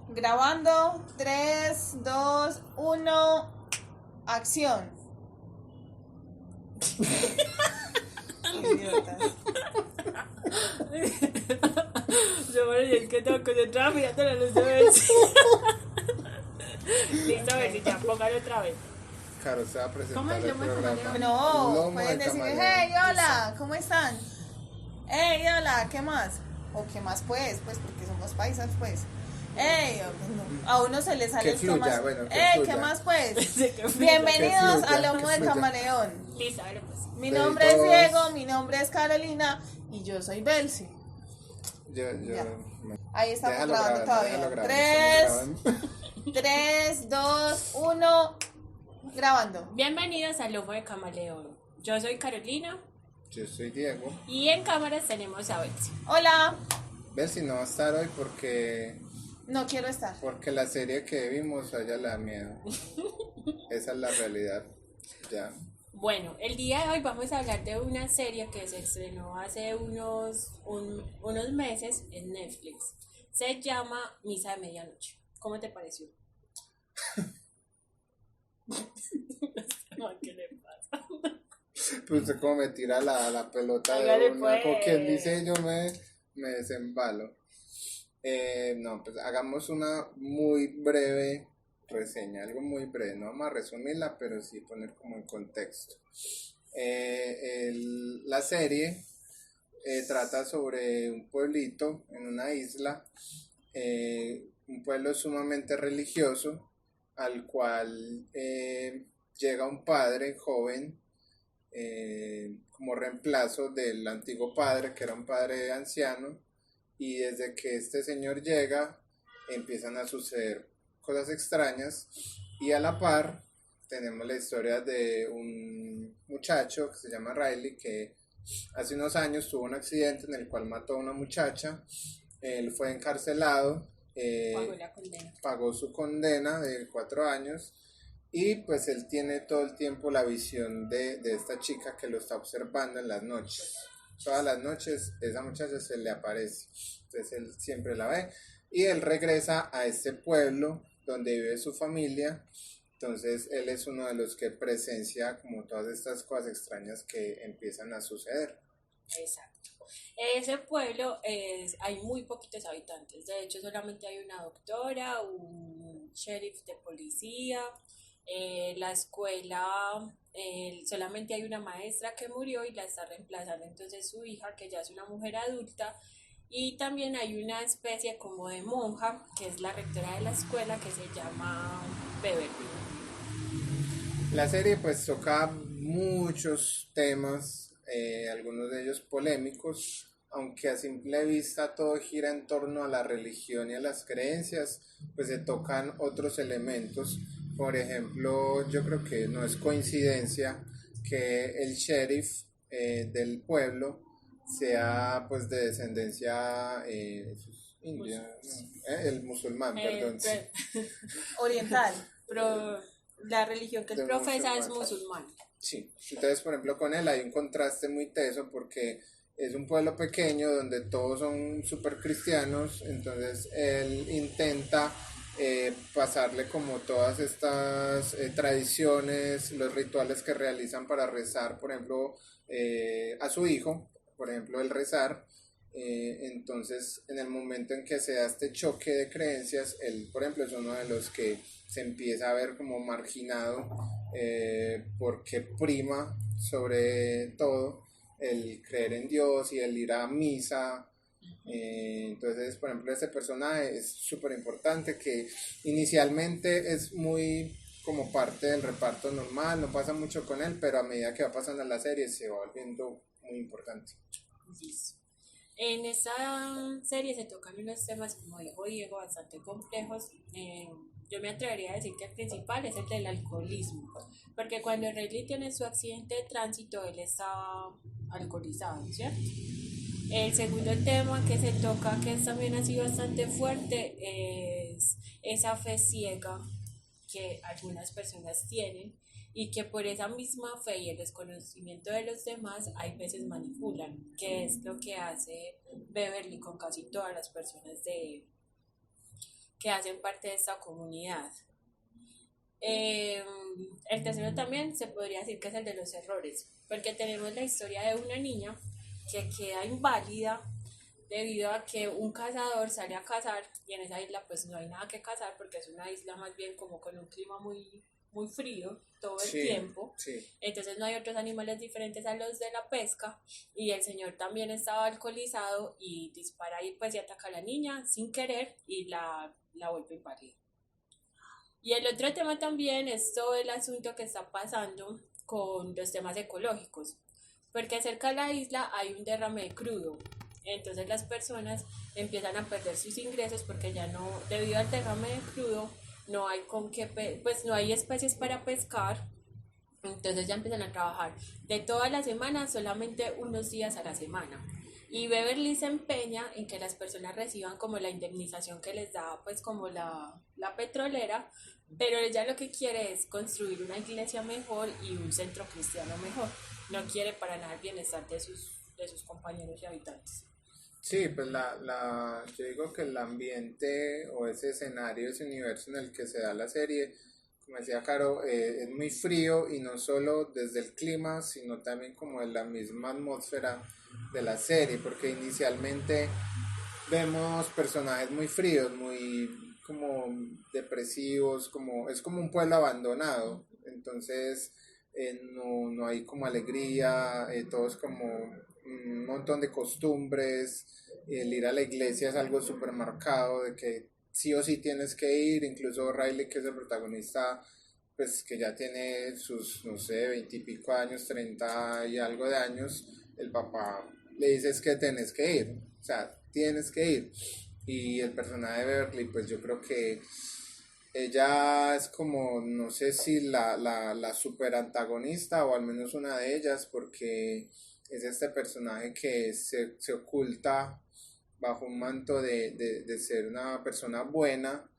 Grabando, 3, 2, 1, acción. Idiotas. Yo me es que tengo concentrada mirando la luz de Bessie. Listo, Bessie, ya, póngalo otra vez. Claro, se va a presentar ¿Cómo es el Lomo de programa. Camaleón? No, Lomo pueden de decirme, Camaleón. hey, hola, ¿cómo están? Hey, hola, ¿qué más? O qué más pues, porque somos paisas pues. Hey, a uno se le sale Que el fluya, más. bueno, que Hey, fluya. ¿qué más pues? Sí, que fluya. Bienvenidos Que fluya, a Lomo que de fluya. Camaleón. Listo, a ver, pues. Mi Pero nombre es todos- Diego, mi nombre es Carolina y yo soy Belsi. Yo, Ya. bueno, Ahí estamos déjalo grabando todavía. déjalo grabando, 3, estamos grabando. 3, 2, 1, grabando. Bienvenidos a Lomo de Camaleón. Yo soy Carolina Yo soy Diego. y en cámaras tenemos a Bessie. Hola, Ver si no va a estar hoy porque no quiero estar. la serie que vimos a ella le da miedo. Esa es la realidad. Ya. Bueno, el día de hoy vamos a hablar de una serie que se estrenó hace unos meses en Netflix. Se llama Misa de Medianoche. ¿Cómo te pareció? ¿Qué le pasa? Pues usted como me tira la pelota Hágale, de una, pues. como quien dice, yo me desembalo. No, pues hagamos una muy breve reseña, algo muy breve, no vamos a resumirla, pero sí poner como en contexto. La serie trata sobre un pueblito en una isla, un pueblo sumamente religioso, al cual llega un padre joven, como reemplazo del antiguo padre, que era un padre anciano, y desde que este señor llega empiezan a suceder cosas extrañas, y a la par tenemos la historia de un muchacho que se llama Riley, que hace unos años tuvo un accidente en el cual mató a una muchacha. Él fue encarcelado, Pagó la condena. pagó su condena de 4 años, y pues él tiene todo el tiempo la visión de esta chica que lo está observando en las noches. Todas las noches esa muchacha se le aparece, entonces él siempre la ve, y él regresa a este pueblo donde vive su familia. Entonces él es uno de los que presencia como todas estas cosas extrañas que empiezan a suceder. Exacto. Ese pueblo hay muy poquitos habitantes. De hecho, solamente hay una doctora, un sheriff de policía, la escuela, solamente hay una maestra que murió y la está reemplazando entonces su hija, que ya es una mujer adulta, y también hay una especie como de monja, que es la rectora de la escuela, que se llama Beverly. La serie pues toca muchos temas, algunos de ellos polémicos, aunque a simple vista todo gira en torno a la religión y a las creencias, pues se tocan otros elementos. Por ejemplo, yo creo que no es coincidencia que el sheriff del pueblo sea pues de descendencia india, el musulmán, perdón. Sí. Oriental. Pero la religión que él De profesa es musulmán. musulmán. Sí, entonces por ejemplo con él hay un contraste muy teso porque es un pueblo pequeño donde todos son súper cristianos, entonces él intenta pasarle como todas estas tradiciones, los rituales que realizan para rezar, por ejemplo, a su hijo, por ejemplo, el rezar. Entonces, en el momento en que se da este choque de creencias, él, por ejemplo, es uno de los que se empieza a ver como marginado, porque prima sobre todo el creer en Dios y el ir a misa. Entonces, por ejemplo, este personaje es súper importante, que inicialmente es muy como parte del reparto normal, no pasa mucho con él, pero a medida que va pasando la serie se va volviendo muy importante. Listo. En esta serie se tocan unos temas, como dijo Diego, bastante complejos. Yo me atrevería a decir que el principal es el del alcoholismo, porque cuando Riley tiene su accidente de tránsito, él estaba alcoholizado, ¿cierto? El segundo tema que se toca, que también ha sido bastante fuerte, es esa fe ciega que algunas personas tienen y que por esa misma fe y el desconocimiento de los demás hay veces manipulan, que es lo que hace Beverly con casi todas las personas que hacen parte de esta comunidad. El tercero también se podría decir que es el de los errores, porque tenemos la historia de una niña que queda inválida debido a que un cazador sale a cazar y en esa isla pues no hay nada que cazar porque es una isla más bien como con un clima muy frío todo el tiempo, entonces no hay otros animales diferentes a los de la pesca y el señor también estaba alcoholizado y dispara y pues y ataca a la niña sin querer y la vuelve inválida. Y el otro tema también es todo el asunto que está pasando con los temas ecológicos, porque cerca de la isla hay un derrame de crudo, entonces las personas empiezan a perder sus ingresos porque ya no, debido al derrame de crudo, no hay con qué, pues no hay especies para pescar, entonces ya empiezan a trabajar de toda la semana solamente unos días a la semana. Y Beverly se empeña en que las personas reciban como la indemnización que les da pues como la petrolera, pero ella lo que quiere es construir una iglesia mejor y un centro cristiano mejor. No quiere para nada el bienestar de sus compañeros y habitantes. Sí, pues yo digo que el ambiente o ese escenario, ese universo en el que se da la serie, como decía Caro, es muy frío y no solo desde el clima, sino también como de la misma atmósfera de la serie, porque inicialmente vemos personajes muy fríos, muy como depresivos, es como un pueblo abandonado, entonces no hay como alegría, todo es como un montón de costumbres, el ir a la iglesia es algo súper marcado, de que sí o sí tienes que ir, incluso Riley, que es el protagonista, pues que ya tiene sus, no sé, 20 y pico años, 30 y algo de años, el papá le dice es que tienes que ir, o sea, tienes que ir. Y el personaje de Beverly, pues yo creo que ella es como, no sé si la super antagonista o al menos una de ellas, porque es este personaje que se oculta bajo un manto de ser una persona buena.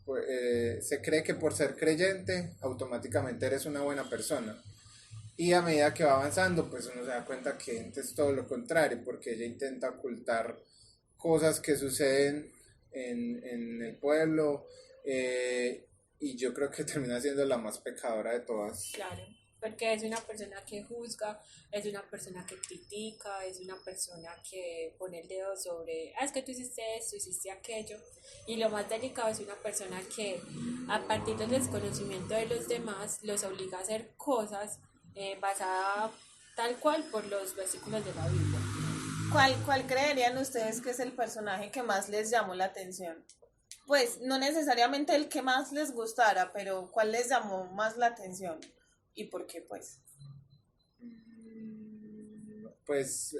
Pues, se cree que por ser creyente automáticamente eres una buena persona. Y a medida que va avanzando, pues uno se da cuenta que es todo lo contrario, porque ella intenta ocultar cosas que suceden en el pueblo, y yo creo que termina siendo la más pecadora de todas. Claro, porque es una persona que juzga, es una persona que critica, es una persona que pone el dedo sobre, es que tú hiciste esto, hiciste aquello, y lo más delicado es una persona que a partir del desconocimiento de los demás los obliga a hacer cosas basada tal cual por los versículos de la Biblia. ¿Cuál creerían ustedes que es el personaje que más les llamó la atención? Pues no necesariamente el que más les gustara, pero ¿cuál les llamó más la atención? ¿Y por qué, pues? Pues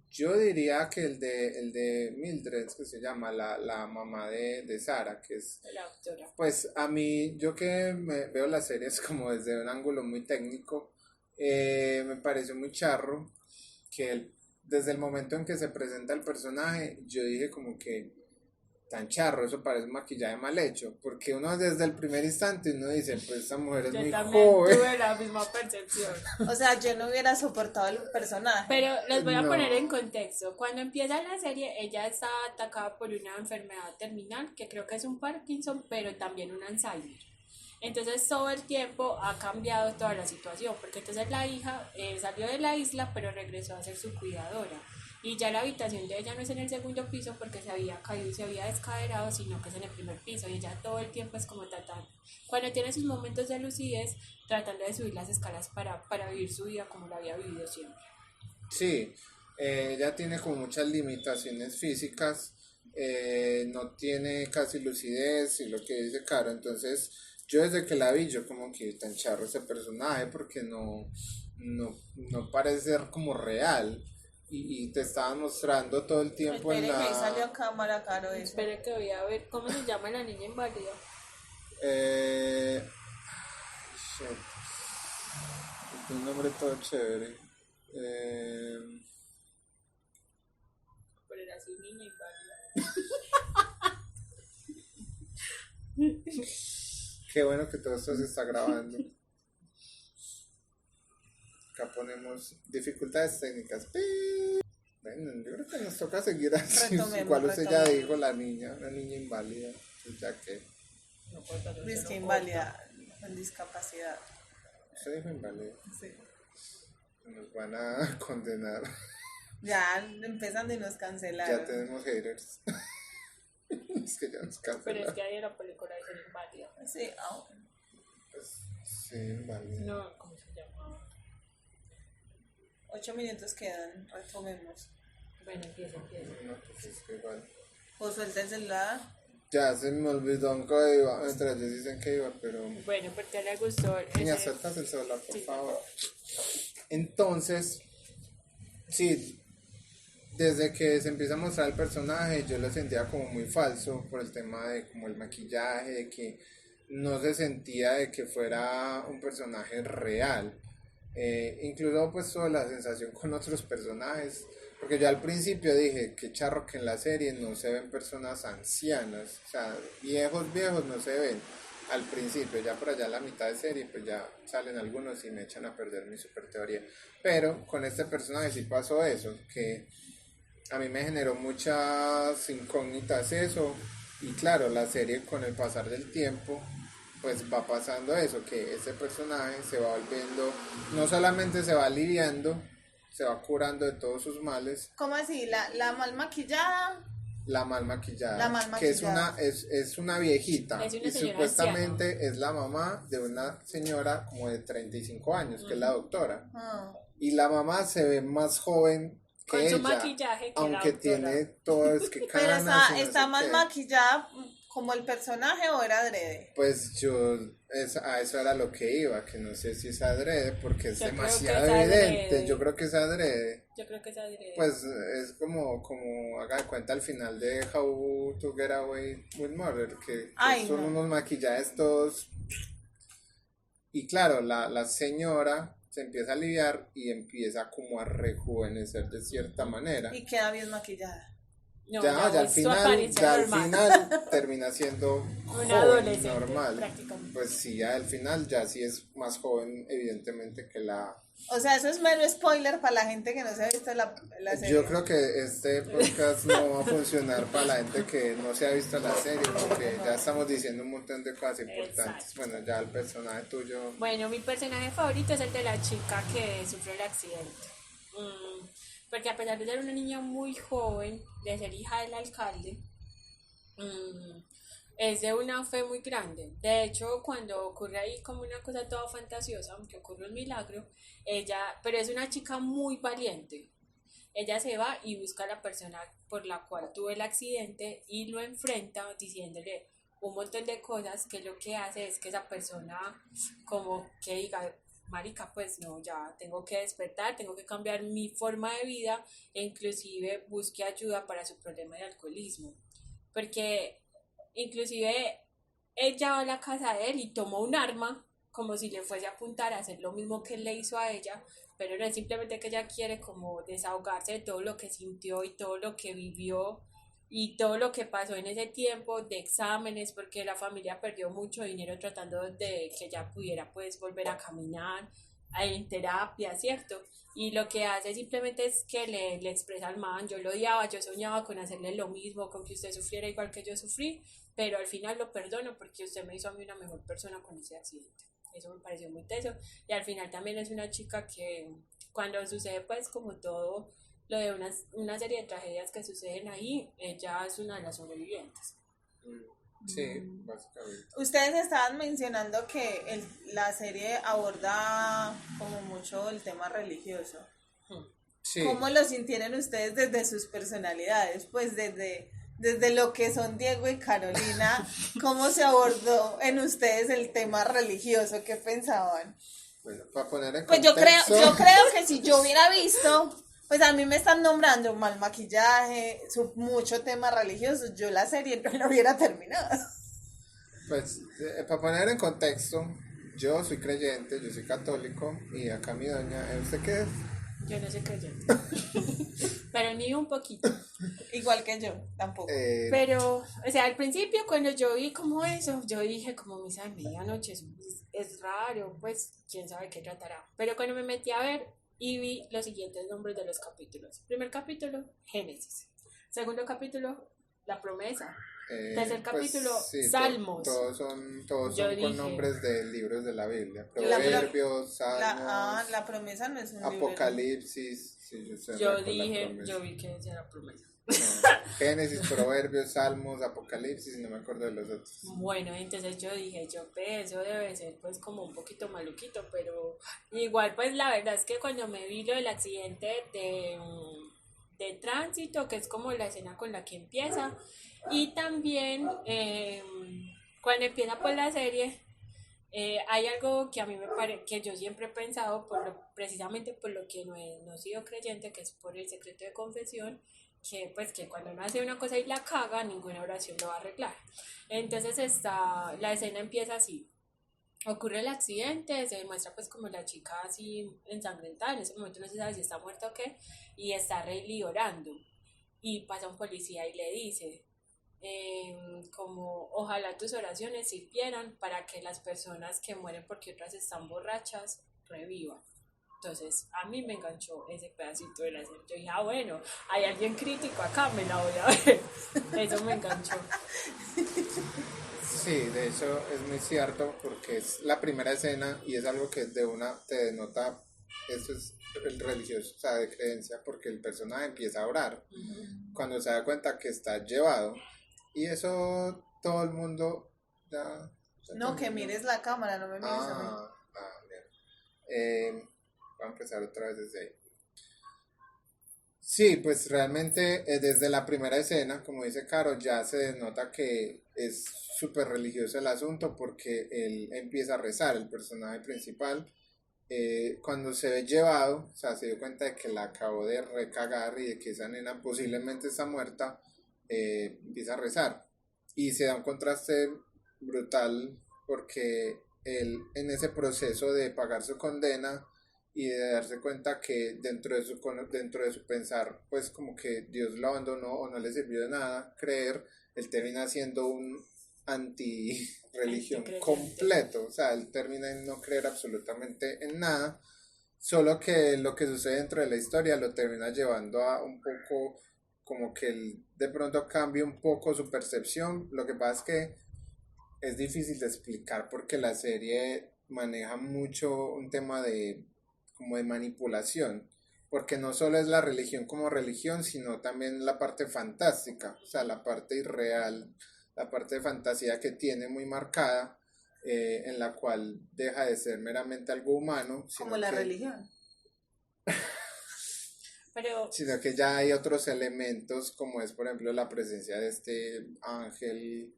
yo diría que el de Mildred, que se llama la mamá de Sara, que es La autora. pues a mí, yo que veo las series como desde un ángulo muy técnico, me pareció muy charro que desde el momento en que se presenta el personaje, yo dije como que tan charro, eso parece un maquillaje mal hecho, porque uno desde el primer instante uno dice, pues esta mujer es Yo muy también joven. tuve la misma percepción. O sea, yo no hubiera soportado el personaje. Pero les voy a No. poner en contexto. Cuando empieza la serie, ella está atacada por una enfermedad terminal, que creo que es un Parkinson, pero también un Alzheimer. Entonces todo el tiempo ha cambiado toda la situación, porque entonces la hija salió de la isla, pero regresó a ser su cuidadora. Y ya la habitación de ella no es en el segundo piso porque se había caído y se había descaderado, sino que es en el primer piso. Y ella todo el tiempo es como tratando, cuando tiene sus momentos de lucidez, tratando de subir las escalas para vivir su vida como la había vivido siempre. Sí, ella tiene como muchas limitaciones físicas, no tiene casi lucidez y lo que dice Caro, entonces yo desde que la vi yo como que tan charro ese personaje porque no parece ser como real y te estaban mostrando todo el tiempo en Espere, que ahí salió la... a cámara, Caro, eso. Espera que voy a ver cómo se llama la niña inválida. Shit, un nombre todo chévere. Poner así, niña inválida. Qué bueno que todo esto se está grabando. Acá ponemos dificultades técnicas. Bueno, yo creo que nos toca seguir así. Retomemos, Igual usted ya retomemos. dijo la niña, una niña inválida. Pues ya que No puede pasar, Dice se que lo inválida, con discapacidad. usted dijo inválida. Sí. Nos van a condenar. Ya empezando y nos cancelaron. Ya tenemos haters. Es que ya nos corta. Pero es cancelan. que ahí en la película dice inválida. Sí, bueno. Pues, sí, inválida. No, ¿cómo se llama? 8 minutos quedan, retomemos. Bueno, empieza. No, pues es que igual. O suelta el celular. Ya se me olvidó en qué iba. Mientras ellos dicen que iba, pero. Bueno, porque le gustó Niña, ese... sueltas el celular, por Sí. favor. Entonces, sí, desde que se empieza a mostrar el personaje, yo lo sentía como muy falso por el tema de como el maquillaje, de que no se sentía de que fuera un personaje real. Incluso pues toda la sensación con otros personajes, porque yo al principio dije que charro que en la serie no se ven personas ancianas, o sea, viejos no se ven al principio, ya por allá a la mitad de serie pues ya salen algunos y me echan a perder mi super teoría, pero con este personaje sí pasó eso, que a mí me generó muchas incógnitas eso, y claro, la serie con el pasar del tiempo pues va pasando eso, que ese personaje se va volviendo, no solamente se va aliviando, se va curando de todos sus males, ¿Cómo así? La mal maquillada. la mal maquillada, La mal que es maquillada. es una viejita, Es una y señora supuestamente es la mamá de una señora como de 35 años, que es la doctora, Ah. y la mamá se ve más joven que Con su ella, maquillaje que la aunque doctora. tiene todo es que Pero canas y no está sé mal qué. maquillada como el personaje o era adrede. Pues a eso era lo que iba, que no sé si es adrede, porque es Yo creo que demasiado es evidente, adrede. yo creo que es adrede. Yo creo que es adrede. Pues es como haga de cuenta al final de How to Get Away with Murder, que Ay, son no. unos maquillajes todos. Y claro, la señora se empieza a aliviar y empieza como a rejuvenecer de cierta manera. Y queda bien maquillada. No, ya al su final, apariencia ya al normal. final termina siendo joven, adolescente, normal. prácticamente. Pues sí, ya al final ya sí es más joven, evidentemente, que la... O sea, eso es mero spoiler para la gente que no se ha visto la serie. Yo creo que este podcast no va a funcionar para la gente que no se ha visto la serie, porque ya estamos diciendo un montón de cosas importantes. Exacto. Bueno, ya el personaje tuyo... Bueno, mi personaje favorito es el de la chica que sufrió el accidente. Porque a pesar de ser una niña muy joven, de ser hija del alcalde, es de una fe muy grande. De hecho, cuando ocurre ahí como una cosa toda fantasiosa, aunque ocurre un milagro, pero es una chica muy valiente. Ella se va y busca a la persona por la cual tuvo el accidente y lo enfrenta diciéndole un montón de cosas que lo que hace es que esa persona como que diga, marica, pues no, ya tengo que despertar, tengo que cambiar mi forma de vida e inclusive busque ayuda para su problema de alcoholismo. Porque inclusive ella va a la casa de él y toma un arma como si le fuese a apuntar a hacer lo mismo que él le hizo a ella, pero no es simplemente que ella quiere como desahogarse de todo lo que sintió y todo lo que vivió y todo lo que pasó en ese tiempo de exámenes, porque la familia perdió mucho dinero tratando de que ella pudiera pues volver a caminar en terapia, ¿cierto? Y lo que hace simplemente es que le expresa al man, yo lo odiaba, yo soñaba con hacerle lo mismo, con que usted sufriera igual que yo sufrí, pero al final lo perdono porque usted me hizo a mí una mejor persona con ese accidente. Eso me pareció muy teso. Y al final también es una chica que cuando sucede pues como todo lo de una serie de tragedias que suceden ahí, ella es una de las sobrevivientes. Sí, básicamente. Ustedes estaban mencionando que la serie aborda como mucho el tema religioso. Sí. ¿Cómo lo sintieron ustedes desde sus personalidades? Pues desde lo que son Diego y Carolina, ¿cómo se abordó en ustedes el tema religioso? ¿Qué pensaban? Bueno, para poner en Pues contexto... yo creo que si yo hubiera visto, pues a mí me están nombrando mal maquillaje, mucho tema religioso, yo la serie no la hubiera terminado. Pues, para poner en contexto, yo soy creyente, yo soy católico, y acá mi doña, ¿usted qué es? Yo no soy creyente, pero ni un poquito. Igual que yo, tampoco. Pero, o sea, al principio cuando yo vi como eso, yo dije como misa de medianoche, es raro, pues quién sabe qué tratará. Pero cuando me metí a ver, y vi los siguientes nombres de los capítulos. Primer capítulo, Génesis. Segundo capítulo, La Promesa. Tercer capítulo, sí, Salmos. todos son Yo con dije, nombres de libros de la Biblia. La pro- Proverbios, Salmos, la promesa no es un libro. Apocalipsis. Sí, yo estoy en yo récord la dije, promesa. yo vi que decía La Promesa. No, Génesis, Proverbios, Salmos, Apocalipsis, no me acuerdo de los otros. Bueno, entonces yo dije, eso debe ser pues como un poquito maluquito, pero igual pues la verdad es que cuando me vi lo del accidente de tránsito, que es como la escena con la que empieza, y también cuando empieza pues la serie, hay algo que a mí me parece, que yo siempre he pensado, precisamente por lo que no he sido creyente, que es por el secreto de confesión, que pues que cuando uno hace una cosa y la caga, ninguna oración lo va a arreglar. Entonces la escena empieza así. Ocurre el accidente, se demuestra pues como la chica así ensangrentada, en ese momento no se sabe si está muerta o qué, y está Rayleigh orando. Y pasa un policía y le dice, como ojalá tus oraciones sirvieran para que las personas que mueren porque otras están borrachas revivan. Entonces a mí me enganchó ese pedacito de la serie. Yo dije, bueno, hay alguien crítico acá, me la voy a ver. Eso me enganchó. Sí, de hecho es muy cierto porque es la primera escena y es algo que de una te denota, eso es el religioso, o sea, de creencia, porque el personaje empieza a orar cuando se da cuenta que está llevado y eso todo el mundo ya No, que mires la cámara, no me mires a mí. Bien. Voy a empezar otra vez desde ahí. Sí, pues realmente desde la primera escena, como dice Caro, ya se denota que es súper religioso el asunto porque él empieza a rezar, el personaje principal, cuando se ve llevado, o sea, se dio cuenta de que la acabó de recagar y de que esa nena posiblemente está muerta, empieza a rezar y se da un contraste brutal porque él en ese proceso de pagar su condena y de darse cuenta que dentro de su pensar pues como que Dios lo abandonó o no le sirvió de nada creer, él termina siendo un anti religión completo, o sea, él termina en no creer absolutamente en nada, solo que lo que sucede dentro de la historia lo termina llevando a un poco como que él de pronto cambia un poco su percepción. Lo que pasa es que es difícil de explicar porque la serie maneja mucho un tema de como de manipulación, porque no solo es la religión como religión, sino también la parte fantástica, o sea, la parte irreal, la parte de fantasía que tiene muy marcada, en la cual deja de ser meramente algo humano, como la religión. Sino que ya hay otros elementos, como es por ejemplo la presencia de este ángel.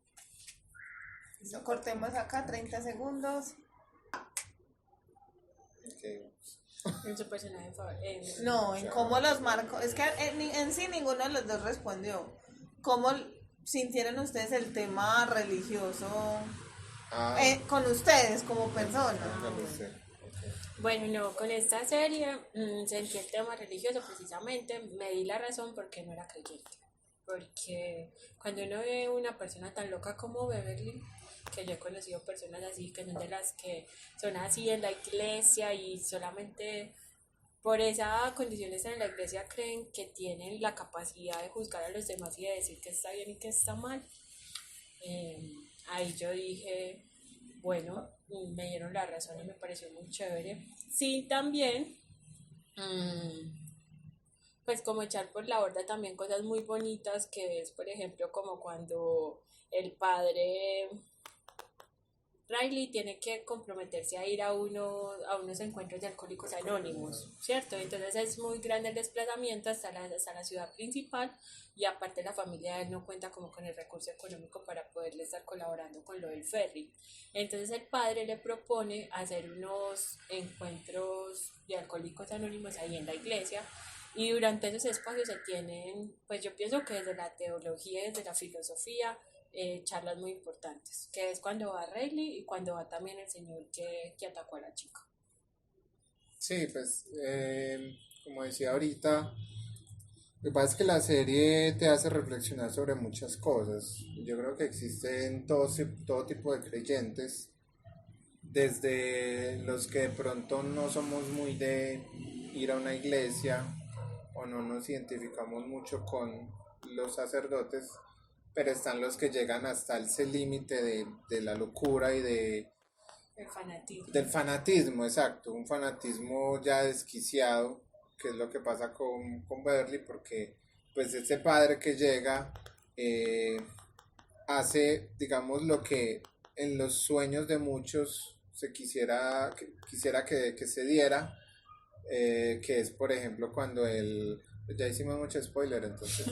Cortemos acá 30 segundos. Okay. En su personaje favorito. No, en cómo los marcó. Es que en sí ninguno de los dos respondió. ¿Cómo sintieron ustedes el tema religioso con ustedes como personas? Bueno, no, con esta serie sentí el tema religioso precisamente, me di la razón porque no era creyente. Porque cuando uno ve una persona tan loca como Beverly, que yo he conocido personas así, que son de las que son así en la iglesia y solamente por esa condiciones en la iglesia creen que tienen la capacidad de juzgar a los demás y de decir que está bien y que está mal. Ahí yo dije, bueno, me dieron la razón y me pareció muy chévere. Sí, también, pues como echar por la borda también cosas muy bonitas que es, por ejemplo, como cuando el padre Riley tiene que comprometerse a ir a unos encuentros de alcohólicos anónimos, ¿cierto? Entonces es muy grande el desplazamiento hasta la ciudad principal y aparte la familia de él no cuenta como con el recurso económico para poderle estar colaborando con lo del ferry. Entonces el padre le propone hacer unos encuentros de alcohólicos anónimos ahí en la iglesia y durante esos espacios se tienen, pues yo pienso que desde la teología, desde la filosofía, charlas muy importantes, que es cuando va Rayleigh y cuando va también el señor que atacó a la chica. Sí, pues como decía ahorita, lo que pasa es que la serie te hace reflexionar sobre muchas cosas. Yo creo que existen todo tipo de creyentes, desde los que de pronto no somos muy de ir a una iglesia o no nos identificamos mucho con los sacerdotes, pero están los que llegan hasta ese límite de la locura y El fanatismo. del fanatismo, exacto, un fanatismo ya desquiciado, que es lo que pasa con Beverly, porque pues ese padre que llega hace, digamos, lo que en los sueños de muchos quisiera que se diera, que es, por ejemplo, cuando él, ya hicimos mucho spoiler, entonces,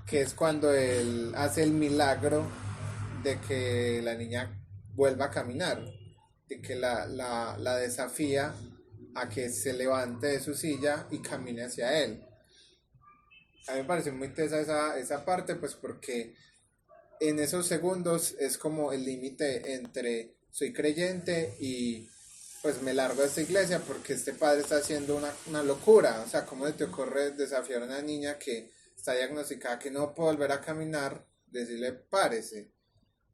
que es cuando él hace el milagro de que la niña vuelva a caminar, de que la desafía a que se levante de su silla y camine hacia él. A mí me parece muy tesa esa parte, pues porque en esos segundos es como el límite entre soy creyente y pues me largo de esta iglesia porque este padre está haciendo una locura. O sea, ¿cómo se te ocurre desafiar a una niña que está diagnosticada que no puede volver a caminar? Decirle, párese.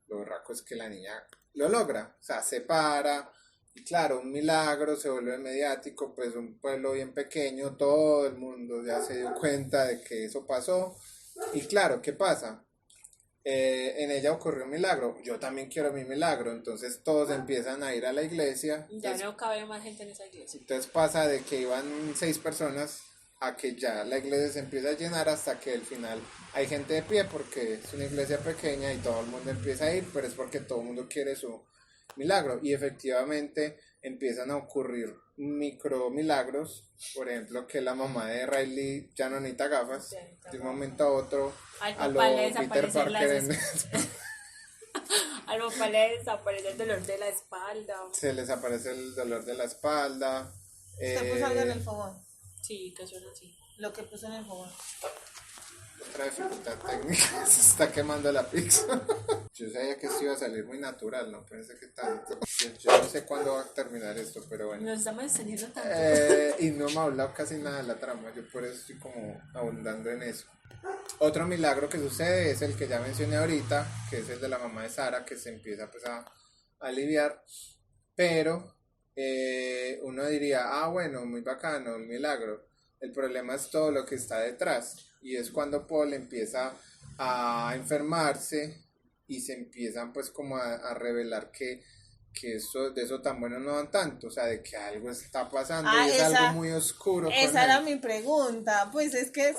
Lo berraco es que la niña lo logra, o sea, se para, y claro, un milagro, se vuelve mediático, pues un pueblo bien pequeño, todo el mundo ya se dio cuenta de que eso pasó, y claro, ¿qué pasa? En ella ocurrió un milagro, yo también quiero mi milagro, entonces todos empiezan a ir a la iglesia. Ya Entonces, no cabe más gente en esa iglesia. entonces pasa de que iban 6 personas a que ya la iglesia se empieza a llenar hasta que al final hay gente de pie porque es una iglesia pequeña y todo el mundo empieza a ir, pero es porque todo el mundo quiere su milagro y efectivamente empiezan a ocurrir micro milagros, por ejemplo que la mamá de Riley ya no necesita gafas de un momento a otro, Al a lo papá le Peter desaparecen Parker al papá le desaparece el dolor de la espalda. se les aparece el dolor de la espalda. Usted puso algo en el fogón. Sí, que suena así. Lo que puso en el fogón. Otra dificultad técnica, se está quemando la pizza. Yo sabía que esto iba a salir muy natural, no pensé que tanto. Yo no sé cuándo va a terminar esto, pero bueno. Nos estamos extendiendo tanto. Y no me ha hablado casi nada de la trama, yo por eso estoy como abundando en eso. Otro milagro que sucede es el que ya mencioné ahorita, que es el de la mamá de Sara, que se empieza pues a aliviar, pero uno diría, bueno, muy bacano, un milagro. El problema es todo lo que está detrás, y es cuando Paul empieza a enfermarse y se empiezan pues como a revelar que de eso tan bueno no dan tanto, o sea, de que algo está pasando y es algo muy oscuro. Esa era mi pregunta, pues es que,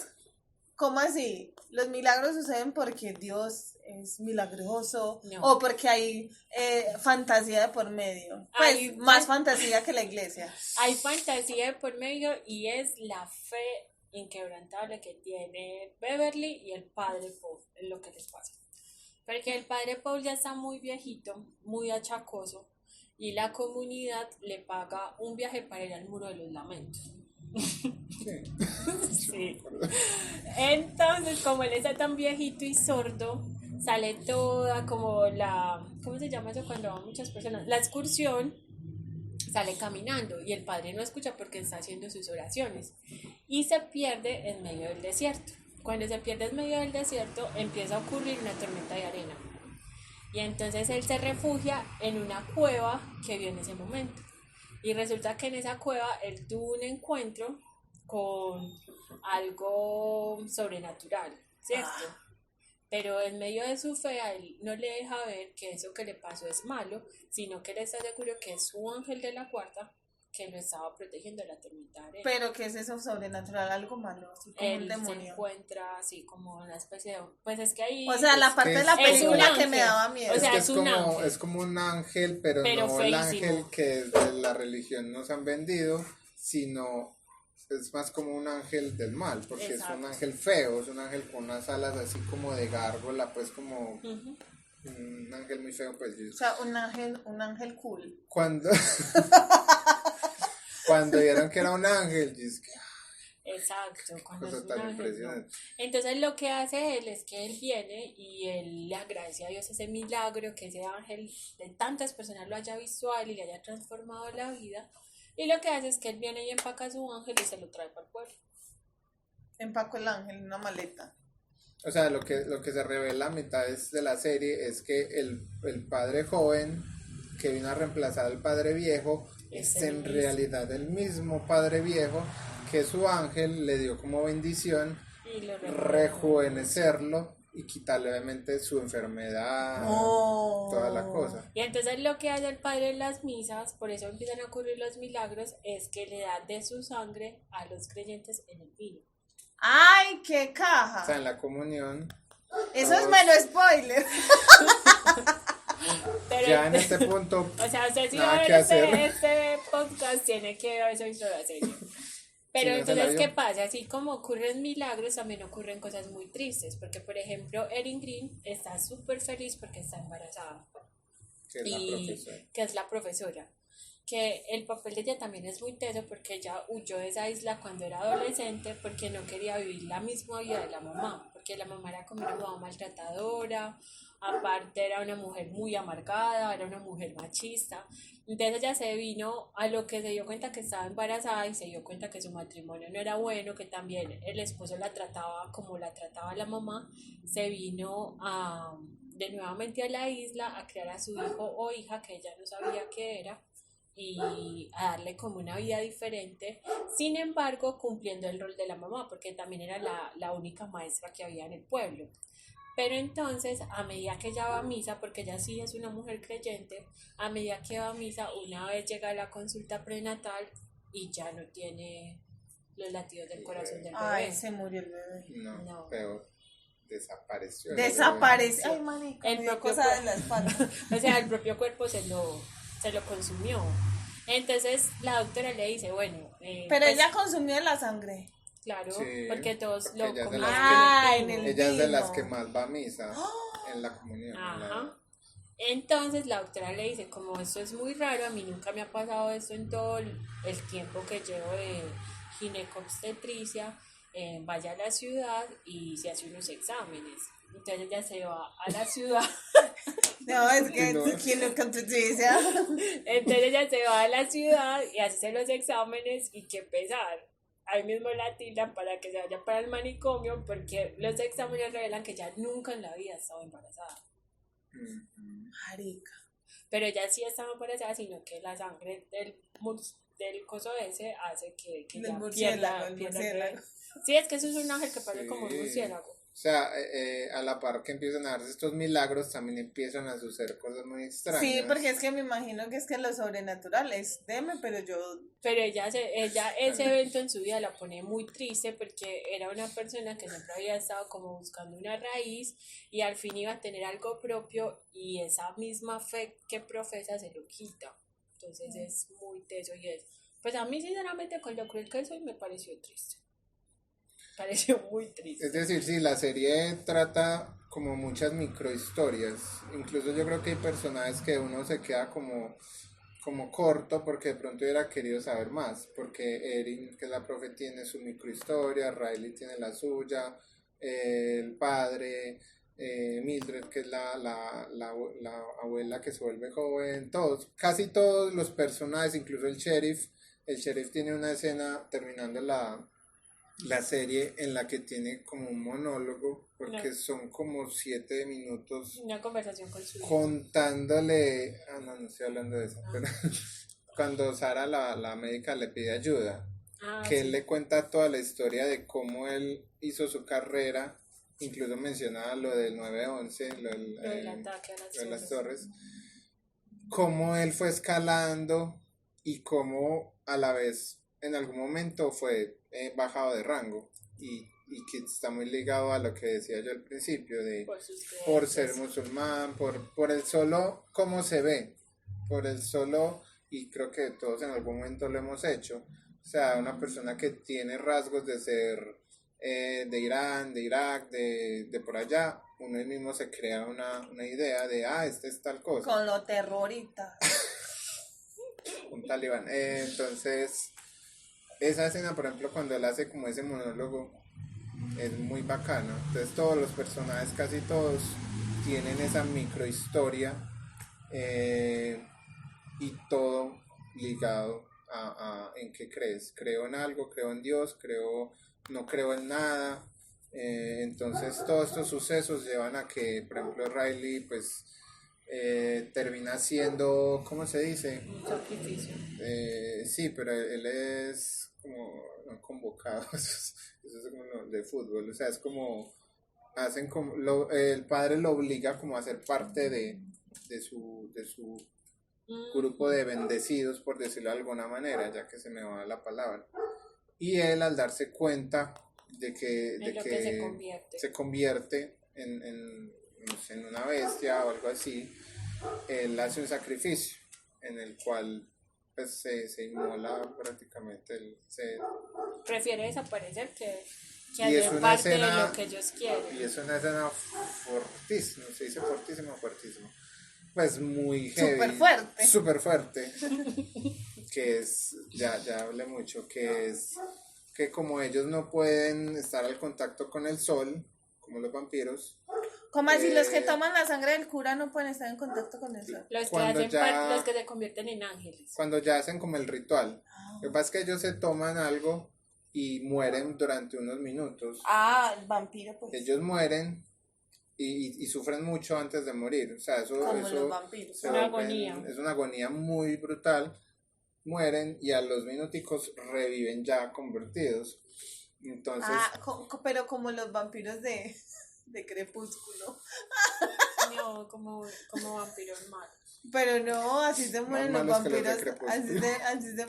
¿cómo así? Los milagros suceden porque Dios es milagroso, No. o porque hay fantasía de por medio, pues Hay más fantasía que la iglesia. Hay fantasía de por medio y es la fe inquebrantable que tiene Beverly y el padre Paul en lo que les pasa. Porque el padre Paul ya está muy viejito, muy achacoso, y la comunidad le paga un viaje para ir al Muro de los Lamentos. Sí. Entonces, como él está tan viejito y sordo, sale toda como ¿cómo se llama eso cuando van muchas personas? La excursión, sale caminando y el padre no escucha porque está haciendo sus oraciones y se pierde en medio del desierto. Cuando se pierde en medio del desierto empieza a ocurrir una tormenta de arena y entonces él se refugia en una cueva que vio en ese momento y resulta que en esa cueva él tuvo un encuentro con algo sobrenatural, ¿cierto? Pero en medio de su fe a él no le deja ver que eso que le pasó es malo, sino que él está seguro que es su ángel de la guarda que lo estaba protegiendo de la tormenta de arena. Pero ¿qué es eso sobrenatural? Algo malo, así como un Él se demonio. encuentra así como una especie de... Pues es que ahí... O sea, la parte de la es película un que me ángel. daba miedo. O sea, que es un ángel. es como un ángel, pero no el feísimo. ángel que de la religión nos han vendido, sino es más como un ángel del mal, porque Exacto. es un ángel feo, es un ángel con unas alas así como de gárgola, pues como Ujú. un ángel muy feo, pues. O sea, un ángel cool. Cuando cuando vieron que era un ángel, yo es que Exacto, cuando es cosa un tan ángel, ¿no? impresionante. Entonces lo que hace él es que él viene y él le agradece a Dios ese milagro, que ese ángel de tantas personas lo haya visto a él y le haya transformado la vida. Y lo que hace es que él viene y empaca a su ángel y se lo trae para el pueblo. Empaco el ángel en una maleta. O sea, lo que se revela a mitad de la serie es que el padre joven que vino a reemplazar al padre viejo es en realidad el mismo padre viejo que su ángel le dio como bendición Y lo rejuvenecerlo y quitarle obviamente su enfermedad, toda la cosa. Y entonces lo que hace el padre en las misas, por eso empiezan a ocurrir los milagros, es que le da de su sangre a los creyentes en el vino. ¡Ay, qué O caja! sea, en la comunión. Eso es todos- menos spoiler. Pero Ya en este punto, o sea, usted si va nada a que ver hacer. este podcast tiene que ver eso y toda la serie. Pero Si no se la entonces, vio. ¿qué pasa? Así como ocurren milagros, también ocurren cosas muy tristes. Porque, por ejemplo, Erin Green está súper feliz porque está embarazada. que es la Y profesora. que es la profesora. Que el papel de ella también es muy teso porque ella huyó de esa isla cuando era adolescente porque no quería vivir la misma vida de la mamá. Porque la mamá era como una mamá maltratadora, aparte era una mujer muy amargada, era una mujer machista. Entonces ella se vino a lo que se dio cuenta que estaba embarazada y se dio cuenta que su matrimonio no era bueno, que también el esposo la trataba como la trataba la mamá. Se vino de nuevamente a la isla a criar a su hijo o hija que ella no sabía qué era y a darle como una vida diferente, sin embargo cumpliendo el rol de la mamá porque también era la única maestra que había en el pueblo. Pero entonces, a medida que ella va a misa, porque ella sí es una mujer creyente, a medida que va a misa, una vez llega a la consulta prenatal y ya no tiene los latidos del corazón del bebé. Ay, se murió el bebé. No, No. peor. Desapareció. Desapareció. Ay, marica, El me dio propio cosa de la espalda. O sea, el propio cuerpo se lo consumió. Entonces la doctora le dice, bueno, Pero pues, ella consumió la sangre. claro, Sí, porque todos porque lo ella es de comían las Ah, en en el Ella es de las vino. que más va a misa en la comunión. Ajá. Entonces la doctora le dice, como esto es muy raro, a mí nunca me ha pasado esto en todo el tiempo que llevo de ginecobstetricia, vaya a la ciudad y se hace unos exámenes. Entonces ella se va a la ciudad, No, es que No. ¿quién lo contradice? entonces ella se va a la ciudad y hace los exámenes y qué pesar. Ahí mismo la tildan para que se vaya para el manicomio porque los exámenes revelan que ella nunca en la vida ha estado embarazada. Marica. Pero ella sí estaba embarazada, sino que la sangre del coso ese hace que Del ella murciélago, el pierda murciélago. Sí, es que eso es un ángel que parece Sí. como un murciélago. O sea, a la par que empiezan a darse estos milagros, también empiezan a suceder cosas muy extrañas. Sí, porque es que me imagino que es que lo sobrenatural es deme, pero yo Pero ella ese evento en su vida la pone muy triste porque era una persona que siempre había estado como buscando una raíz y al fin iba a tener algo propio y esa misma fe que profesa se lo quita. Entonces es muy teso y es. Pues a mí sinceramente con lo cruel que soy me pareció triste. Pareció muy triste. Es decir, sí, la serie trata como muchas microhistorias. Incluso yo creo que hay personajes que uno se queda como corto porque de pronto hubiera querido saber más. Porque Erin, que es la profe, tiene su microhistoria, Riley tiene la suya, el padre, Mildred, que es la abuela que se vuelve joven, todos, casi todos los personajes, incluso el sheriff. El sheriff tiene una escena terminando la serie en la que tiene como un monólogo, porque No. son como 7 minutos Una conversación con su hijo. contándole, no estoy hablando de eso, pero cuando Sara la médica le pide ayuda, que él Sí. le cuenta toda la historia de cómo él hizo su carrera, incluso mencionaba lo del 9/11, Lo del ataque a lo de las torres. torres, cómo él fue escalando y cómo a la vez en algún momento fue bajado de rango y que está muy ligado a lo que decía yo al principio de Por sus por ser creencias. musulmán, por el solo cómo se ve, por el solo, y creo que todos en algún momento lo hemos hecho, o sea, una persona que tiene rasgos de ser de Irán, de Irak, de por allá, uno mismo se crea una idea de, este es tal cosa, con lo terrorista. un talibán. Entonces, esa escena, por ejemplo, cuando él hace como ese monólogo, es muy bacano. Entonces, todos los personajes, casi todos, tienen esa microhistoria y todo ligado a en qué crees. Creo en algo, creo en Dios, no creo en nada. Entonces, todos estos sucesos llevan a que, por ejemplo, Riley, pues, termina siendo, ¿cómo se dice? Un sacrificio. Sí, pero él es, como, no convocado, eso es como de fútbol, o sea, es como, hacen como, el padre lo obliga como a ser parte de su grupo de bendecidos, por decirlo de alguna manera, ya que se me va la palabra. Y él, al darse cuenta de que se convierte no sé, en una bestia o algo así, él hace un sacrificio en el cual pues se inmola prácticamente, prefiere desaparecer que y es hacer una parte de escena, lo que ellos quieren. y es una escena fortísima, se dice fortísimo, pues muy heavy, súper fuerte, que es, ya hablé mucho, que es que como ellos no pueden estar al contacto con el sol, como los vampiros, ¿Cómo así los que toman la sangre del cura no pueden estar en contacto con el sol? Los que cuando hacen ya- los que se convierten en ángeles. cuando ya hacen como el ritual. Lo que pasa es que ellos se toman algo y mueren durante unos minutos. El vampiro, pues. Ellos mueren y sufren mucho antes de morir. O sea, Como los vampiros. se Una vuelven- agonía. es una agonía muy brutal. Mueren y a los minuticos reviven ya convertidos. Entonces, Pero como los vampiros de Crepúsculo. No, como vampiros malos. Pero no, así se mueren los malos que los de vampiros. Crepúsculo.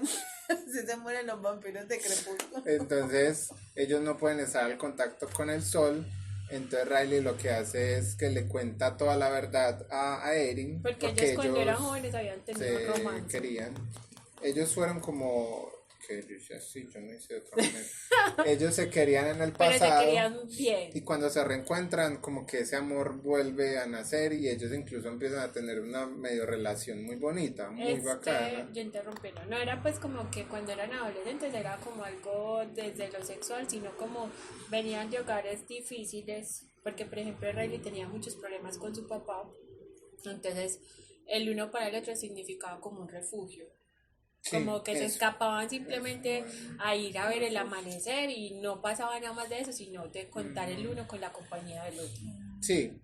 Así se mueren los vampiros de Crepúsculo. entonces ellos no pueden estar al contacto con el sol. Entonces Riley lo que hace es que le cuenta toda la verdad a Erin. Porque ellos cuando eran jóvenes habían tenido se romance. querían. Ellos fueron como que yo decía, sí, yo no hice de otra manera. Ellos se querían en el Pero se pasado querían bien. y cuando se reencuentran como que ese amor vuelve a nacer y ellos incluso empiezan a tener una medio relación muy bonita, muy bacana. Yo interrumpí, no era pues como que cuando eran adolescentes era como algo desde lo sexual, sino como venían de hogares difíciles, porque por ejemplo Riley tenía muchos problemas con su papá, entonces el uno para el otro significaba como un refugio. Sí, Como que se eso. escapaban simplemente a ir a ver el amanecer y no pasaba nada más de eso, sino de contar el uno con la compañía del otro. Sí,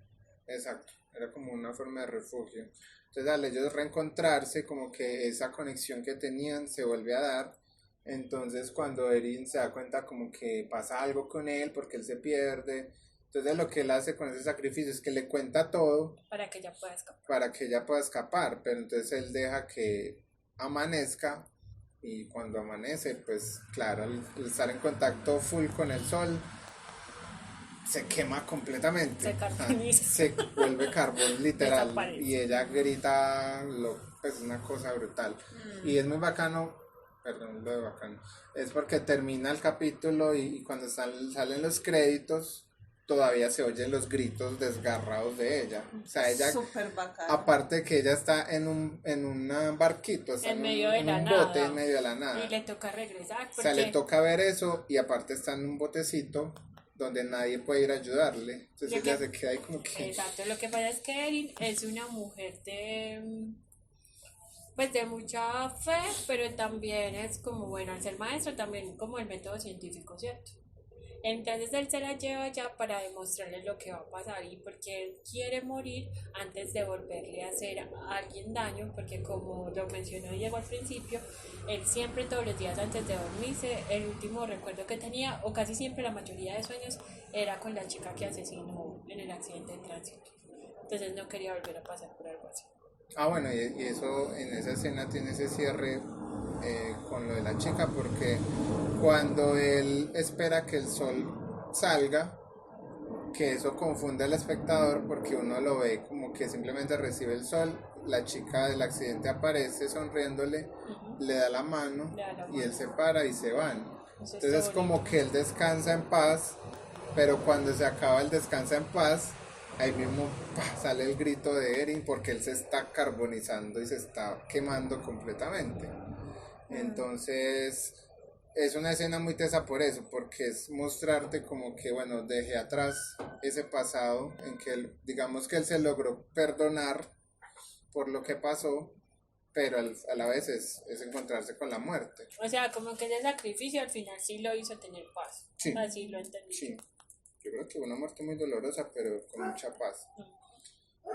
exacto. Era como una forma de refugio. Entonces al ellos reencontrarse, como que esa conexión que tenían se vuelve a dar. Entonces cuando Erin se da cuenta como que pasa algo con él porque él se pierde. Entonces lo que él hace con ese sacrificio es que le cuenta todo Para que ella pueda escapar. para que ella pueda escapar. Pero entonces él deja que amanezca y cuando amanece, pues claro, al estar en contacto full con el sol, se quema completamente. Se carboniza. Se vuelve carbón literal. Desaparece. Y ella grita, pues una cosa brutal. Y es muy bacano, perdón, lo de bacano, es porque termina el capítulo y cuando salen los créditos, todavía se oyen los gritos desgarrados de ella. O sea, ella, Súper bacana. aparte de que ella está en un barquito, está En medio de en la un nada. bote en medio de la nada. Y le toca regresar. O sea, le toca ver eso y aparte está en un botecito donde nadie puede ir a ayudarle. Entonces Lo ella que- se queda ahí como que... Exacto, lo que pasa es que Erin es una mujer pues de mucha fe, pero también es como, bueno, al ser maestro también como el método científico, ¿cierto? Entonces él se la lleva ya para demostrarle lo que va a pasar y porque él quiere morir antes de volverle a hacer a alguien daño, porque como lo mencionó Diego al principio, él siempre todos los días antes de dormirse, el último recuerdo que tenía, o casi siempre la mayoría de sueños, era con la chica que asesinó en el accidente de tránsito. Entonces no quería volver a pasar por algo así. Ah, bueno, y eso en esa escena tiene ese cierre con lo de la chica, porque cuando él espera que el sol salga, que eso confunde al espectador porque uno lo ve como que simplemente recibe el sol, la chica del accidente aparece sonriéndole, le da la mano Le da la y él mano. se para y se van. Eso Entonces está es como bonito. que él descansa en paz, pero cuando se acaba el descansa en paz, ahí mismo sale el grito de Erin porque él se está carbonizando y se está quemando completamente. Entonces es una escena muy tesa por eso, porque es mostrarte como que, bueno, dejé atrás ese pasado en que él, digamos que él se logró perdonar por lo que pasó, pero a la vez es encontrarse con la muerte. O sea, como que ese sacrificio al final sí lo hizo tener paz. Sí. Así lo entendí. Sí, yo creo que una muerte muy dolorosa, pero con mucha paz.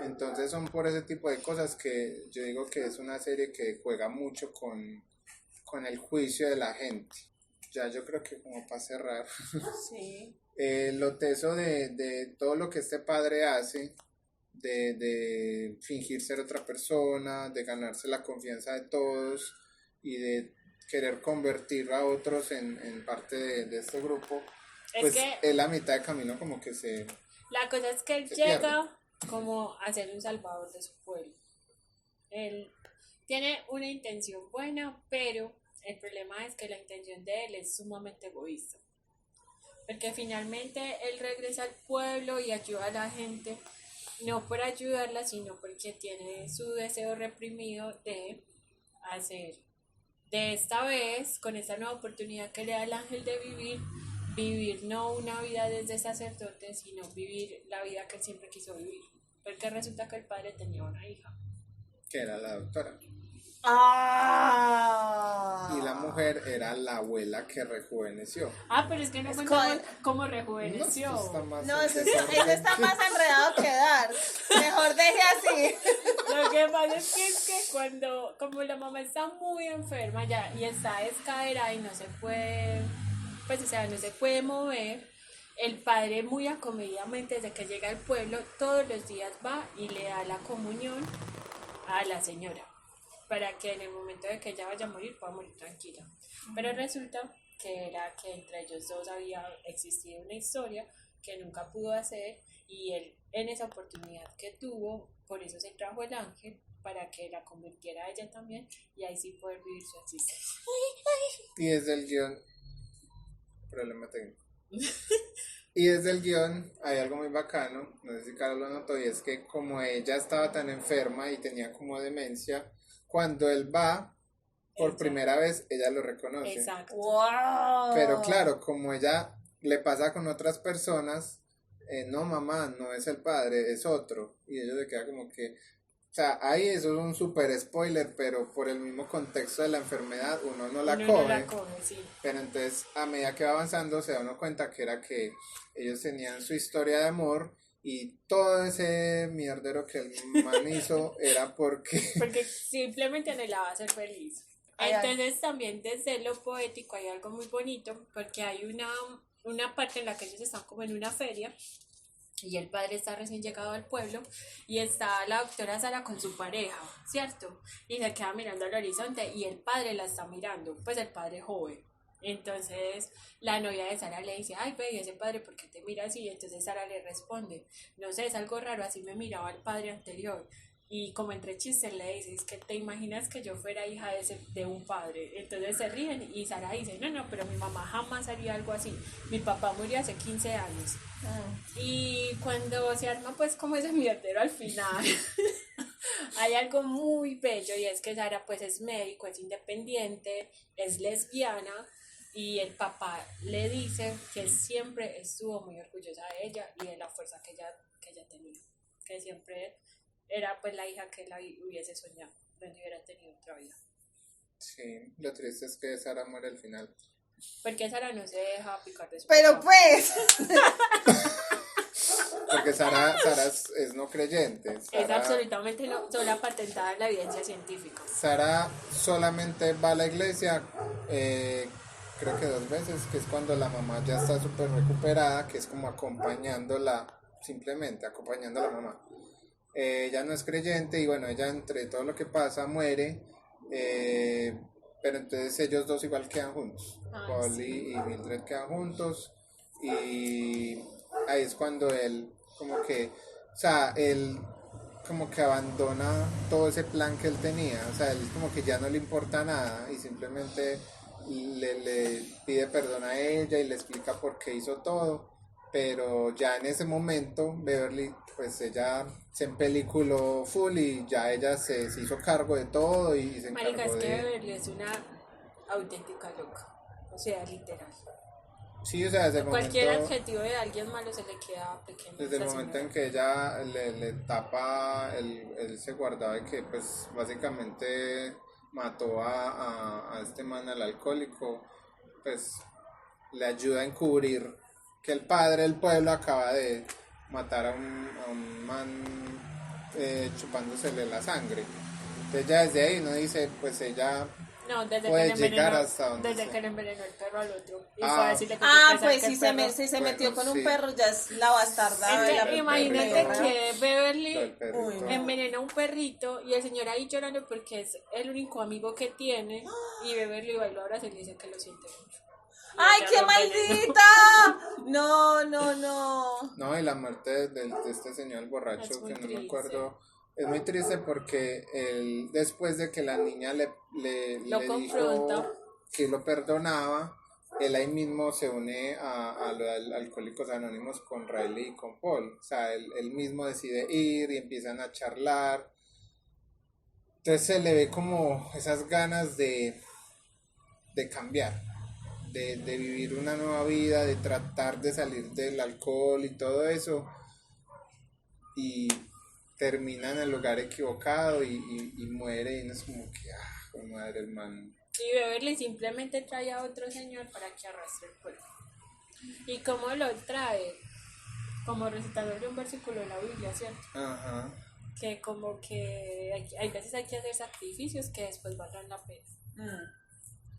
Entonces son por ese tipo de cosas que yo digo que es una serie que juega mucho con el juicio de la gente. ya yo creo que como para cerrar, Sí. lo teso de todo lo que este padre hace, de fingir ser otra persona, de ganarse la confianza de todos y de querer convertir a otros en parte de este grupo, Es pues que él a mitad de camino como que se la cosa es que él se llega como a ser un salvador de su pueblo. Él tiene una intención buena, pero el problema es que la intención de él es sumamente egoísta. Porque finalmente él regresa al pueblo y ayuda a la gente, no por ayudarla, sino porque tiene su deseo reprimido de hacer, de esta vez, con esta nueva oportunidad que le da el ángel de vivir no una vida desde sacerdote, sino vivir la vida que él siempre quiso vivir. Porque resulta que el padre tenía una hija. que era la doctora. Ah. Y la mujer era la abuela que rejuveneció. Ah, pero es que no Es cuenta co- cómo No, rejuveneció. esto está más No, eso desorden. está más enredado que dar. Mejor deje así. Lo que pasa es que cuando, como la mamá está muy enferma ya y está descaderada y no se puede, pues o sea, no se puede mover, el padre muy acomedidamente desde que llega al pueblo, todos los días va y le da la comunión a la señora, para que en el momento de que ella vaya a morir pueda morir tranquila. Pero resulta que era que entre ellos dos había existido una historia que nunca pudo hacer y él en esa oportunidad que tuvo, por eso se trajo el ángel para que la convirtiera a ella también y ahí sí poder vivir su existencia. Y desde el guión, problema técnico. Y desde el guión hay algo muy bacano, no sé si Carlos lo notó, y es que como ella estaba tan enferma y tenía como demencia, cuando él va por Exacto. primera vez, ella lo reconoce. Exacto. Wow. Pero claro, como ella le pasa con otras personas, no mamá, no es el padre, es otro. Y ellos le queda como que, o sea, ahí eso es un super spoiler, pero por el mismo contexto de la enfermedad uno no la Uno coge. no la coge, sí. Pero entonces a medida que va avanzando se da uno cuenta que era que ellos tenían su historia de amor y todo ese mierdero que el man hizo era porque Porque simplemente anhelaba ser feliz. Ay, ay. Entonces también desde lo poético hay algo muy bonito, porque hay una parte en la que ellos están como en una feria y el padre está recién llegado al pueblo y está la doctora Sara con su pareja, ¿cierto? Y se queda mirando al horizonte y el padre la está mirando, pues el padre joven. Entonces la novia de Sara le dice, ay, ve, ¿y ese padre por qué te mira así? Y entonces Sara le responde, no sé, es algo raro, así me miraba el padre anterior. Y como entre chistes le dice, es que te imaginas que yo fuera hija de un padre. Entonces se ríen y Sara dice, no, pero mi mamá jamás haría algo así. Mi papá murió hace 15 años. Y cuando se arma pues como ese mierdero al final, hay algo muy bello y es que Sara pues es médico, es independiente, es lesbiana y el papá le dice que siempre estuvo muy orgullosa de ella y de la fuerza que ella tenía, que siempre era pues la hija que la hubiese soñado, donde hubiera tenido otra vida. sí, lo triste es que Sara muere al final. Porque Sara no se deja picar de su Pero papá. pues. Porque Sara es no creyente. Es Sara, absolutamente no, sola patentada en la evidencia científica. Sara solamente va a la iglesia, creo que 2 veces, que es cuando la mamá ya está súper recuperada, que es como acompañándola, simplemente acompañando a la mamá. Ella no es creyente y bueno, ella entre todo lo que pasa muere, pero entonces ellos dos igual quedan juntos. Ay, Polly y Mildred quedan juntos y ahí es cuando él como que, o sea, él como que abandona todo ese plan que él tenía, o sea, él como que ya no le importa nada y simplemente le pide perdón a ella y le explica por qué hizo todo, pero ya en ese momento Beverly pues ella se empeliculó full y ya ella se hizo cargo de todo y se Marica, encargó es que de... Beverly es una auténtica loca. O sea, literal. Sí, o sea, desde el Cualquier momento... adjetivo de alguien malo se le queda pequeño. Desde el esa momento en señora. que ella le tapa, él se guardaba de que pues básicamente mató a este man, al alcohólico, pues le ayuda a encubrir que el padre del pueblo acaba de matar a un man chupándosele la sangre. Entonces ya desde ahí uno dice, pues ella No, desde que puede le llegar envenenó, hasta donde desde sea. que le envenenó el perro al otro. Y fue Ah. a decirle que Pues que si el se, perro... si se Bueno, metió con un sí. perro, ya es la bastarda de Es la que el imagínate perrito. que Todo el Beverly perrito. Uy, no. envenena a un perrito y el señor ahí llorando porque es el único amigo que tiene y Beverly va y lo abraza y le dice que lo siente mucho. Y ¡Ay, ella qué lo envenenó. maldita! No, no, no. No, y la muerte de este señor el borracho, Es muy que no me triste. acuerdo, es muy triste porque él, después de que la niña Lo le confronta. dijo que lo perdonaba, él ahí mismo se une a lo de Alcohólicos Anónimos con Riley y con Paul. O sea, él mismo decide ir y empiezan a charlar. Entonces se le ve como esas ganas de cambiar, de vivir una nueva vida, de tratar de salir del alcohol y todo eso, y termina en el lugar equivocado y muere, y no es como que, madre, hermano. Y Beverly simplemente trae a otro señor para que arrastre el cuerpo. ¿Y cómo lo trae? Como recitador de un versículo de la Biblia, ¿cierto? Ajá. Que como que hay veces hay que hacer sacrificios que después valdrán la pena.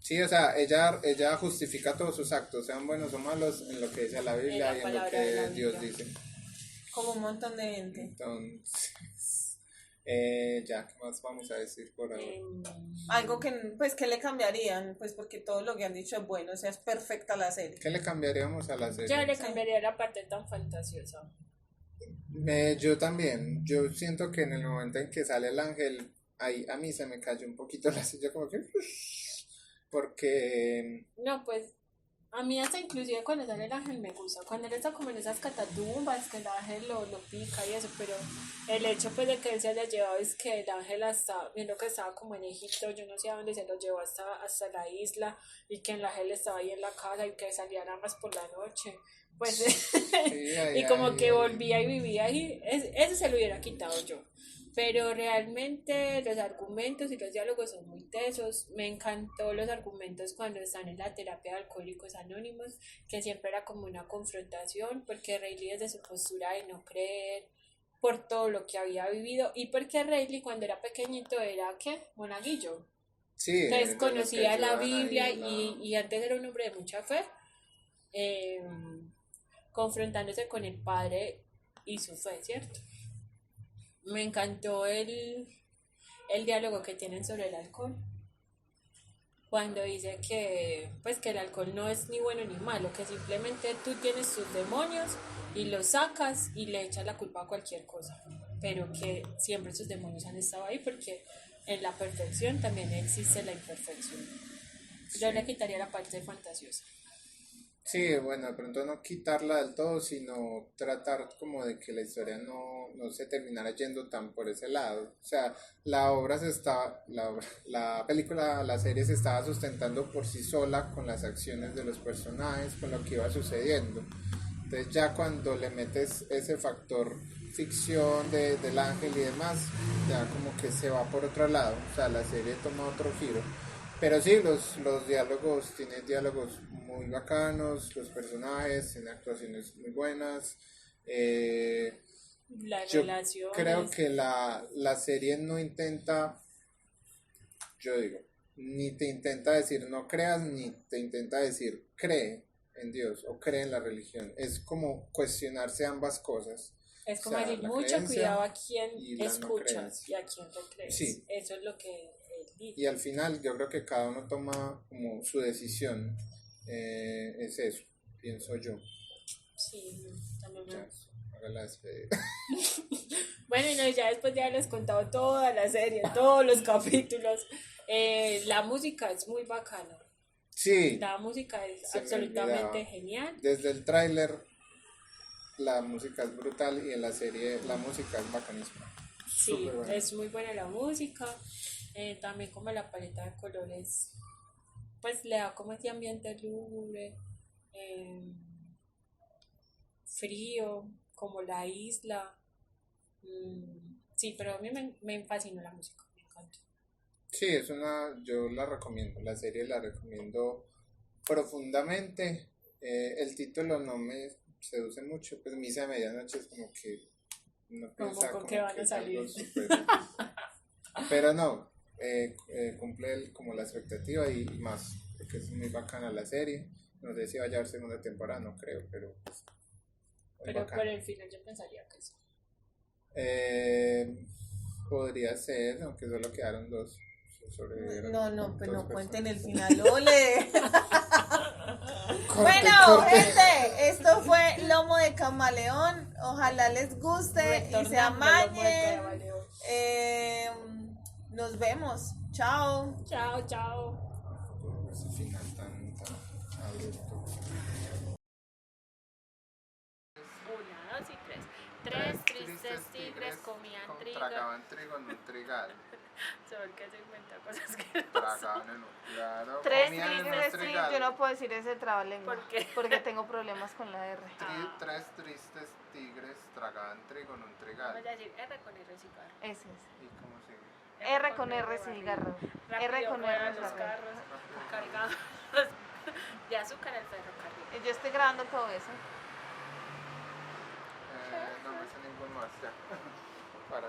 Sí, o sea, ella justifica todos sus actos, sean buenos o malos, en lo que dice la Biblia En la y en lo palabra de la que Dios Biblia. dice. Como un montón de gente. Entonces, ya, ¿qué más vamos a decir por ahora? Algo que, pues, que le cambiarían, pues, porque todo lo que han dicho es bueno, o sea, es perfecta la serie. ¿Qué le cambiaríamos a la serie? Yo le cambiaría la parte tan fantasiosa. Yo también, yo siento que en el momento en que sale el ángel, ahí a mí se me cayó un poquito la silla, como que, porque, No, pues a mí hasta inclusive cuando sale el ángel me gusta, cuando él está como en esas catatumbas que el ángel lo pica y eso, pero el hecho pues de que él se haya llevado es que el ángel hasta, viendo que estaba como en Egipto, yo no sé a dónde se lo llevó hasta la isla y que el ángel estaba ahí en la casa y que salía nada más por la noche, pues sí, y como que volvía y vivía ahí, ese se lo hubiera quitado yo. Pero realmente los argumentos y los diálogos son muy tesos. Me encantó los argumentos cuando están en la terapia de Alcohólicos Anónimos, que siempre era como una confrontación, porque Rayleigh desde su postura de no creer por todo lo que había vivido y porque Rayleigh cuando era pequeñito era, ¿qué? Monaguillo. sí, Entonces conocía la ayudan ahí Biblia en la- y antes era un hombre de mucha fe, confrontándose con el Padre y su fe, ¿cierto? Me encantó el diálogo que tienen sobre el alcohol. Cuando dice que, pues, que el alcohol no es ni bueno ni malo, que simplemente tú tienes tus demonios y los sacas y le echas la culpa a cualquier cosa. Pero que siempre sus demonios han estado ahí porque en la perfección también existe la imperfección. Yo le quitaría la parte fantasiosa. Sí, bueno, de pronto no quitarla del todo, sino tratar como de que la historia no se terminara yendo tan por ese lado. O sea, la película, la serie se estaba sustentando por sí sola con las acciones de los personajes, con lo que iba sucediendo. Entonces ya cuando le metes ese factor ficción del ángel y demás, ya como que se va por otro lado. O sea, la serie toma otro giro. Pero sí, los diálogos, tiene diálogos muy bacanos, los personajes, tiene actuaciones muy buenas. Las Yo relaciones. creo que la serie no intenta, yo digo, ni te intenta decir no creas, ni te intenta decir cree en Dios o cree en la religión. Es como cuestionarse ambas cosas. Es como O sea, decir, la mucho creencia cuidado a quién y la no escuchas creencia. y a quién te crees. Sí. Eso es lo que él dice. Y al final yo creo que cada uno toma como su decisión. Es eso, pienso yo. Sí, también me Ya, gusta. haga la despedida. Bueno, y no, ya después ya les he contado toda la serie, todos los capítulos. La música es muy bacana. Sí, La música es se me absolutamente olvidaba. genial. Desde el tráiler la música es brutal y en la serie la música es bacanísima. Sí, Súper buena. es muy buena la música. También como la paleta de colores, pues le da como ese ambiente lúgubre, frío, como la isla. Sí, pero a mí me fascinó la música, me encantó. Sí, yo la recomiendo, la serie la recomiendo profundamente. El título no me seduce mucho, pues Misa de Medianoche es como que no Como piensa con como qué van que a es algo salir. súper- Pero no, cumple como la expectativa y más, porque es muy bacana la serie. No sé si vaya a haber segunda temporada, no creo, pero pues, muy Pero bacana. por el final yo pensaría que sí. Podría ser, aunque solo quedaron dos. Sobrevivieron No, pues dos no cuenten el personas. final, ole. Corte, Bueno, corte. gente, esto fue Lomo de Camaleón. Ojalá les guste y se Retornando al lomo de amañen. camaleón. Nos vemos. Chao. Chao, chao. Ese final tan abrupto. 1, 2 y 3. Tres tristes tigres comían trigo. Tragaban trigo en un trigal. Sobre que se inventa cosas que no Tragaban en un. Claro, Tres comían en un tristes, sí, trigal. yo no puedo decir ese trabalengua. ¿Por qué? Porque tengo problemas con la R. Tres tristes tigres tragaban trigo en un trigal. Vamos a decir R con R cigarro. Ese es. ¿Y cómo sigue? R con R cigarro. R con R los cigarro. carros cargados de azúcar al ferrocarril. Yo estoy grabando todo eso. No me sé ningún más ya. Para.